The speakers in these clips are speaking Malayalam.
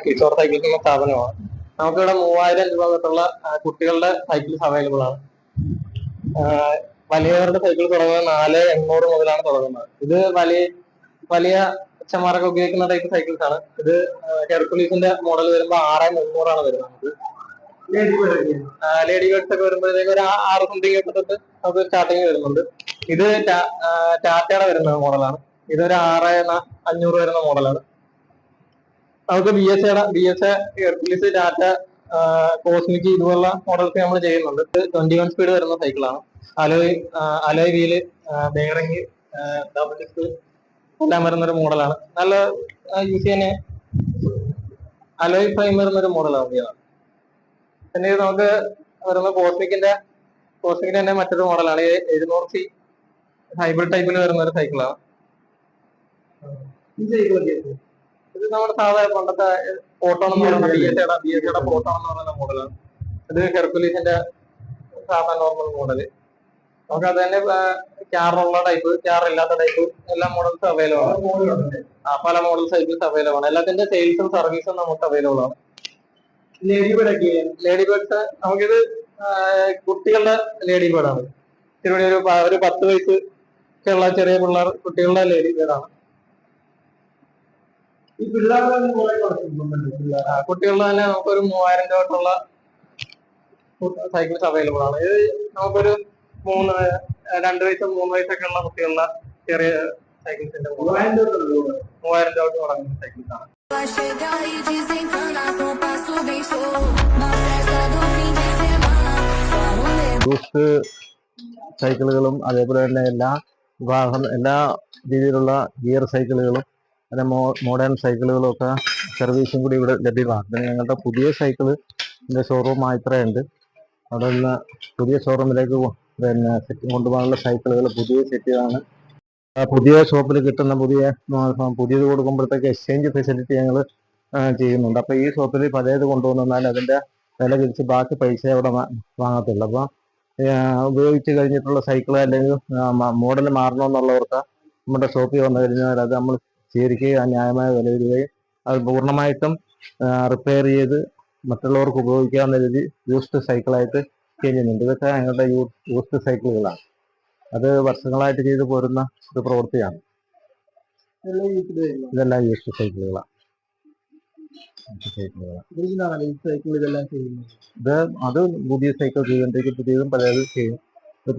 കിഷോർ സൈക്കിൾസ് എന്ന സ്ഥാപനമാണ്. നമുക്കിവിടെ 3000 രൂപ തൊട്ടുള്ള കുട്ടികളുടെ സൈക്കിൾസ് അവൈലബിൾ ആണ്. വലിയവരുടെ സൈക്കിൾ തുടങ്ങുന്നത് 4800 മുതലാണ് തുടങ്ങുന്നത്. ഇത് വലിയ അച്ഛന്മാരൊക്കെ ഉപയോഗിക്കുന്ന ടൈപ്പ് സൈക്കിൾസ് ആണ്. ഇത് ഹെർക്കുലീസിന്റെ മോഡൽ വരുമ്പോൾ 6300 വരുന്നത്. ലേഡി ബേർഡ്സ് ഒക്കെ വരുമ്പോഴത്തേക്ക് ഒരു 6 സംതിങ് തൊട്ട് നമുക്ക് സ്റ്റാർട്ടിങ് വരുന്നുണ്ട്. ഇത് ടാറ്റയുടെ വരുന്ന മോഡലാണ്. ഇതൊരു 6500 വരുന്ന മോഡലാണ്. നമുക്ക് B S A Hercules, Tata, cosmic ഇതുപോലുള്ള മോഡൽസ് നമ്മൾ ചെയ്യുന്നുണ്ട്. 21 സ്പീഡ് വരുന്ന സൈക്കിളാണ്. Alloy wheel, bearing, double disk എല്ലാം വരുന്നൊരു മോഡലാണ്. നല്ല യൂസ് ചെയ്യാൻ അലോയ് ഫ്രെയിം വരുന്നൊരു മോഡലാണ്. പിന്നെ നമുക്ക് വരുന്ന കോസ്മിക്കിന്റെ തന്നെ മറ്റൊരു മോഡലാണ്. 700C ഹൈബ്രിഡ് ടൈപ്പിൽ വരുന്ന ഒരു സൈക്കിളാണ്. ഇത് നമ്മുടെ സാധാരണ പണ്ടത്തെ ഫോട്ടോൺ എന്ന് പറയുന്ന ബി എസ് സിയുടെ ഫോട്ടോൺ എന്ന് പറയുന്ന മോഡലാണ്. ഇത് ഹെർക്കുലീസിന്റെ സാധാരണ നോർമൽ മോഡല്. നമുക്ക് അത് തന്നെ ക്യാറുള്ള ടൈപ്പ്, ക്യാർ ഇല്ലാത്ത ടൈപ്പ് എല്ലാ മോഡൽസും അവൈലബിൾ ആണ്. പല മോഡൽ സൈക്കിൾസ് അവൈലബിൾ ആണ്. എല്ലാത്തിന്റെ സെയിൽസും സർവീസും നമുക്ക് അവൈലബിൾ ആണ്. ലേഡി ബേർഡ്സ് നമുക്കിത് കുട്ടികളുടെ ലേഡി ബേർഡാണ്. ചെറിയ ഒരു 10 വയസ്സുള്ള ചെറിയ കുട്ടികളുടെ ലേഡി ബേർഡാണ്. കുട്ടികളുടെ തന്നെ നമുക്കൊരു 3000 രൂപ തൊട്ടുള്ള സൈക്കിൾസ് അവൈലബിൾ ആണ്. ഇത് നമുക്കൊരു 2 വയസ്സും 3 വയസ്സൊക്കെ ഉള്ള കുട്ടികളുടെ ചെറിയ സൈക്കിൾസിന്റെ 3000 രൂപ തുടങ്ങുന്ന സൈക്കിൾസ് ആണ്. ബൂസ്റ്റ് സൈക്കിളുകളും അതേപോലെ തന്നെ എല്ലാ രീതിയിലുള്ള ഗിയർ സൈക്കിളുകളും പിന്നെ മോഡേൺ സൈക്കിളുകളും ഒക്കെ സർവീസും കൂടി ഇവിടെ ലഭ്യമാണ്. പിന്നെ ഞങ്ങളുടെ പുതിയ സൈക്കിളിൻ്റെ ഷോറൂം ഇത്രയുണ്ട്. അവിടെ നിന്ന് പുതിയ ഷോറൂമിലേക്ക് പിന്നെ കൊണ്ടുപോകാനുള്ള സൈക്കിളുകൾ പുതിയ സെറ്റുകളാണ്. പുതിയ ഷോപ്പിൽ കിട്ടുന്ന പുതിയത് കൊടുക്കുമ്പോഴത്തേക്ക് എക്സ്ചേഞ്ച് ഫെസിലിറ്റി ഞങ്ങൾ ചെയ്യുന്നുണ്ട്. അപ്പോൾ ഈ ഷോപ്പിൽ പഴയത് കൊണ്ടുവന്നാൽ അതിൻ്റെ വില തിരിച്ച് ബാക്കി പൈസ അവിടെ വാങ്ങത്തുള്ളൂ. അപ്പോൾ ഉപയോഗിച്ച് കഴിഞ്ഞിട്ടുള്ള സൈക്കിൾ അല്ലെങ്കിൽ മോഡൽ മാറണമെന്നുള്ളവർക്ക് നമ്മുടെ ഷോപ്പിൽ വന്നു കഴിഞ്ഞാൽ അത് നമ്മൾ സ്വീകരിക്കുകയും ന്യായമായ വില തരികയും അത് പൂർണ്ണമായിട്ടും റിപ്പയർ ചെയ്ത് മറ്റുള്ളവർക്ക് ഉപയോഗിക്കാവുന്ന രീതി യൂസ്ഡ് സൈക്കിളായിട്ട് ചെയ്യുന്നുണ്ട്. ഇതൊക്കെ ഞങ്ങളുടെ യൂസ്ഡ് സൈക്കിളുകളാണ്. അത് വർഷങ്ങളായിട്ട് ചെയ്തു പോരുന്ന ഒരു പ്രവൃത്തിയാണ്. ഇതെല്ലാം യൂസ്ഡ് സൈക്കിളുകളാണ്. ഇത് അത് പുതിയ സൈക്കിൾ ചെയ്യുമ്പോഴേക്ക് പുതിയതും പഴയതും ചെയ്യും.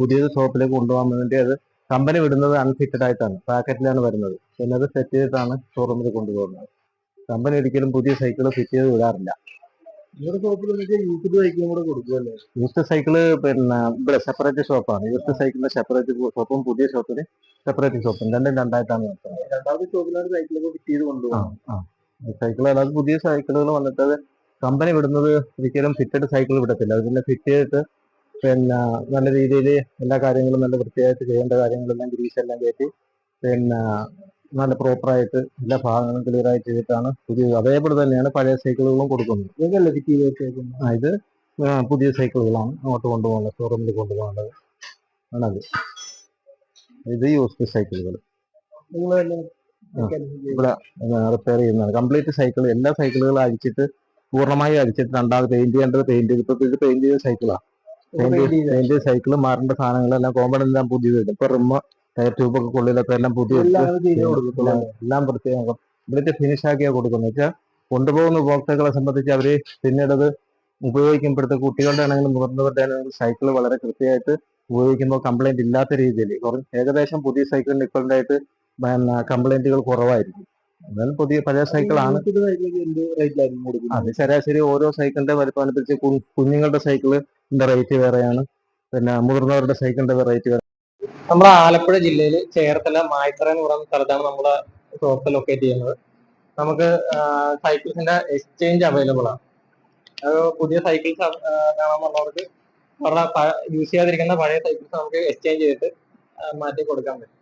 പുതിയത് ഷോപ്പിലേക്ക് കൊണ്ടുപോകാൻ വേണ്ടി അത് കമ്പനി വിടുന്നത് അൺഫിറ്റഡ് ആയിട്ടാണ്, പാക്കറ്റിലാണ് വരുന്നത്. പിന്നെ അത് സെറ്റ് ചെയ്തിട്ടാണ് ഷോറൂമിൽ കൊണ്ടുപോകുന്നത്. കമ്പനി ഒരിക്കലും പുതിയ സൈക്കിൾ ഫിറ്റ് ചെയ്ത് വിടാറില്ല. യൂസ്ഡ് സൈക്കിള് പിന്നെ ഇവിടെ സെപ്പറേറ്റ് ഷോപ്പാണ്. യൂസ്ഡ് സൈക്കിളിന്റെ സെപ്പറേറ്റ് ഷോപ്പും പുതിയ ഷോപ്പിന് സെപ്പറേറ്റ് ഷോപ്പും രണ്ടും രണ്ടായിട്ടാണ് നടത്തുന്നത്. രണ്ടാമത്തെ ഷോപ്പിലാണ് സൈക്കിളൊക്കെ ഫിറ്റ് ചെയ്ത് കൊണ്ടുപോകുന്നത്. സൈക്കിൾ അല്ലാതെ പുതിയ സൈക്കിളുകൾ വന്നിട്ട് അത് കമ്പനി വിടുന്നത് ഒരിക്കലും ഫിറ്റഡ് സൈക്കിൾ വിടത്തില്ല. അത് പിന്നെ ഫിറ്റ് ചെയ്തിട്ട് പിന്നെ നല്ല രീതിയിൽ എല്ലാ കാര്യങ്ങളും നല്ല വൃത്തിയായിട്ട് ചെയ്യേണ്ട കാര്യങ്ങളെല്ലാം ഗ്രീസെല്ലാം കയറ്റി പിന്നെ നല്ല പ്രോപ്പറായിട്ട് എല്ലാ ഭാഗങ്ങളും ക്ലിയർ ആയിട്ട് ചെയ്തിട്ടാണ് പുതിയ അതേപോലെ തന്നെയാണ് പഴയ സൈക്കിളുകളും കൊടുക്കുന്നത്. ഇത് പുതിയ സൈക്കിളുകളാണ് അങ്ങോട്ട് കൊണ്ടുപോകുന്നത്, ഷോറൂമിൽ കൊണ്ടുപോകേണ്ടത് ആണത്. ഇത് യൂസ്ഡ് സൈക്കിളുകൾ ഇവിടെ റിപ്പയർ ചെയ്യുന്നതാണ്. കംപ്ലീറ്റ് സൈക്കിൾ എല്ലാ സൈക്കിളുകളും അഴിച്ചിട്ട് പൂർണ്ണമായി അഴിച്ചിട്ട് രണ്ടാമത് പെയിന്റ് ചെയ്യേണ്ടത് പെയിന്റ് ചെയ്ത്. ഇപ്പോൾ ഇത് പെയിന്റ് ചെയ്ത സൈക്കിളാണ്. പെയിന്റ് സൈക്കിൾ മാറേണ്ട സാധനങ്ങളെല്ലാം കോമ്പൗണ്ട് എല്ലാം പുതിയത് കിട്ടും. ഇപ്പൊ റിമ്മ്, ടയർ ട്യൂബൊക്കെ കൊള്ളിലൊക്കെ എല്ലാം പുതിയ എല്ലാം പ്രത്യേകം ഇവിടുത്തെ ഫിനിഷ് ആക്കിയാണ് കൊടുക്കുന്നത്. വെച്ചാൽ കൊണ്ടുപോകുന്ന ഉപഭോക്താക്കളെ സംബന്ധിച്ച് അവര് പിന്നീട് അത് ഉപയോഗിക്കുമ്പോഴത്തേക്ക് കുട്ടികളുടെ ആണെങ്കിലും മുതിർന്നവരുടെ ആണെങ്കിലും സൈക്കിൾ വളരെ കൃത്യമായിട്ട് ഉപയോഗിക്കുമ്പോൾ കംപ്ലൈന്റ് ഇല്ലാത്ത രീതിയിൽ ഏകദേശം പുതിയ സൈക്കിളിന് ഇക്വലന്റ് ആയിട്ട് കംപ്ലൈന്റുകൾ കുറവായിരിക്കും. എന്നാലും പഴയ സൈക്കിളാണ്. അത് ശരാശരി ഓരോ സൈക്കിളിന്റെ വലിപ്പം അനുസരിച്ച് കുഞ്ഞുങ്ങളുടെ സൈക്കിളിന്റെ റേറ്റ് വേറെയാണ്, പിന്നെ മുതിർന്നവരുടെ സൈക്കിളിന്റെ റേറ്റ് വേറെ. നമ്മുടെ ആലപ്പുഴ ജില്ലയിൽ ചേർത്തല മായ്ത്തറ എന്ന് പറയുന്ന സ്ഥലത്താണ് നമ്മുടെ ഷോപ്പ് ലൊക്കേറ്റ് ചെയ്യുന്നത്. നമുക്ക് സൈക്കിൾസിന്റെ എക്സ്ചേഞ്ച് അവൈലബിൾ ആണ്. പുതിയ സൈക്കിൾസ് കാണാമെന്നുള്ളവർക്ക് യൂസ് ചെയ്യാതിരിക്കുന്ന പഴയ സൈക്കിൾസ് നമുക്ക് എക്സ്ചേഞ്ച് ചെയ്തിട്ട് മാറ്റി കൊടുക്കാൻ പറ്റും.